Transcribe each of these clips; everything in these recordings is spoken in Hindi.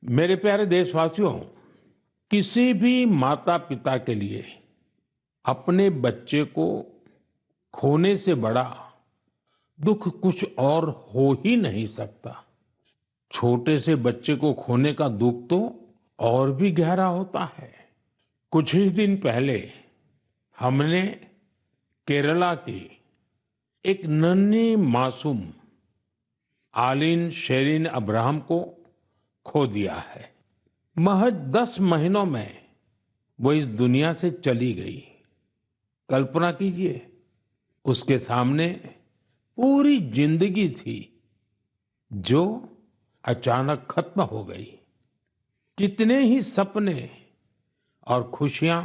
मेरे प्यारे देशवासियों, किसी भी माता पिता के लिए अपने बच्चे को खोने से बड़ा दुख कुछ और हो ही नहीं सकता। छोटे से बच्चे को खोने का दुख तो और भी गहरा होता है। कुछ ही दिन पहले हमने केरला की एक नन्ही मासूम आलिन शेरिन अब्राहम को खो दिया है। महज 10 महीनों में वो इस दुनिया से चली गई। कल्पना कीजिए, उसके सामने पूरी जिंदगी थी जो अचानक खत्म हो गई। कितने ही सपने और खुशियां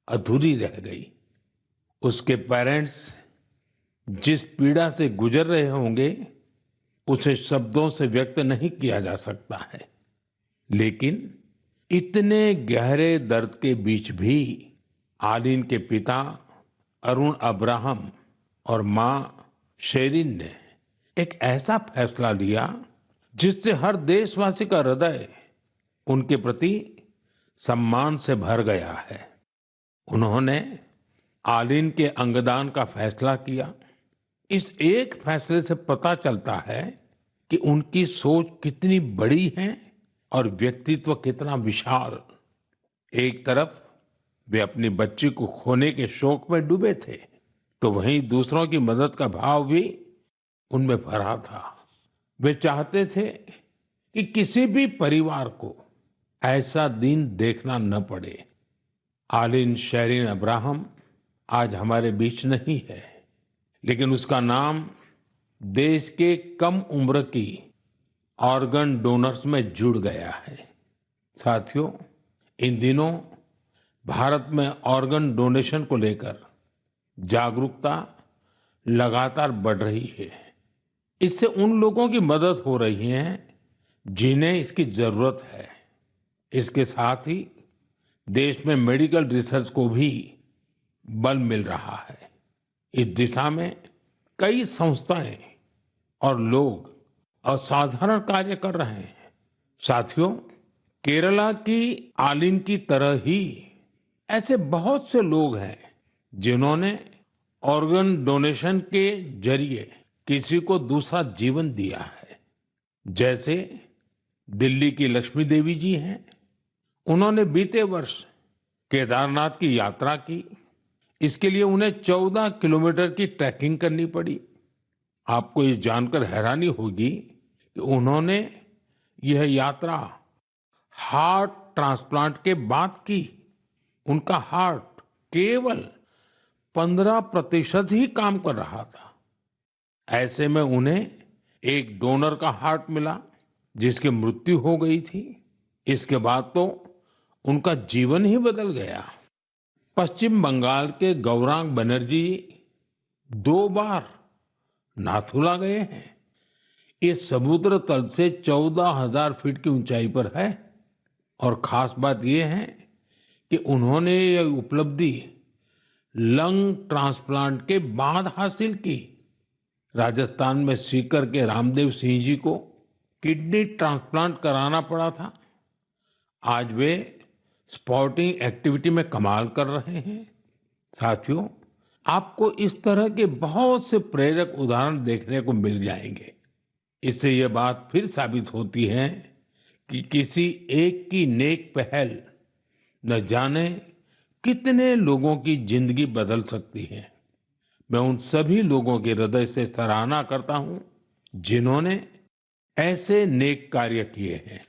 अधूरी रह गई। उसके पेरेंट्स जिस पीड़ा से गुजर रहे होंगे उसे शब्दों से व्यक्त नहीं किया जा सकता है। लेकिन इतने गहरे दर्द के बीच भी आलिन के पिता अरुण अब्राहम और मां शेरिन ने एक ऐसा फैसला लिया जिससे हर देशवासी का हृदय उनके प्रति सम्मान से भर गया है। उन्होंने आलिन के अंगदान का फैसला किया। इस एक फैसले से पता चलता है कि उनकी सोच कितनी बड़ी है और व्यक्तित्व कितना विशाल। एक तरफ वे अपनी बच्ची को खोने के शोक में डूबे थे, तो वहीं दूसरों की मदद का भाव भी उनमें भरा था। वे चाहते थे कि किसी भी परिवार को ऐसा दिन देखना न पड़े। आलिन शेरिन अब्राहम आज हमारे बीच नहीं है, लेकिन उसका नाम देश के कम उम्र की ऑर्गन डोनर्स में जुड़ गया है। साथियों, इन दिनों भारत में ऑर्गन डोनेशन को लेकर जागरूकता लगातार बढ़ रही है। इससे उन लोगों की मदद हो रही है जिन्हें इसकी जरूरत है। इसके साथ ही देश में मेडिकल रिसर्च को भी बल मिल रहा है। इस दिशा में कई संस्थाएं और लोग असाधारण कार्य कर रहे हैं। साथियों, केरला की आलिन की तरह ही ऐसे बहुत से लोग हैं जिन्होंने ऑर्गन डोनेशन के जरिए किसी को दूसरा जीवन दिया है। जैसे दिल्ली की लक्ष्मी देवी जी हैं। उन्होंने बीते वर्ष केदारनाथ की यात्रा की। इसके लिए उन्हें 14 किलोमीटर की ट्रैकिंग करनी पड़ी। आपको ये जानकर हैरानी होगी कि उन्होंने यह यात्रा हार्ट ट्रांसप्लांट के बाद की। उनका हार्ट केवल 15% ही काम कर रहा था। ऐसे में उन्हें एक डोनर का हार्ट मिला जिसकी मृत्यु हो गई थी। इसके बाद तो उनका जीवन ही बदल गया। पश्चिम बंगाल के गौरांग बनर्जी 2 बार नाथुला गए हैं। ये समुद्र तल से 14,000 फीट की ऊंचाई पर है। और खास बात यह है कि उन्होंने यह उपलब्धि लंग ट्रांसप्लांट के बाद हासिल की। राजस्थान में सीकर के रामदेव सिंह जी को किडनी ट्रांसप्लांट कराना पड़ा था। आज वे स्पोर्टिंग एक्टिविटी में कमाल कर रहे हैं। साथियों, आपको इस तरह के बहुत से प्रेरक उदाहरण देखने को मिल जाएंगे। इससे यह बात फिर साबित होती है कि किसी एक की नेक पहल न जाने कितने लोगों की जिंदगी बदल सकती है। मैं उन सभी लोगों के हृदय से सराहना करता हूं जिन्होंने ऐसे नेक कार्य किए हैं।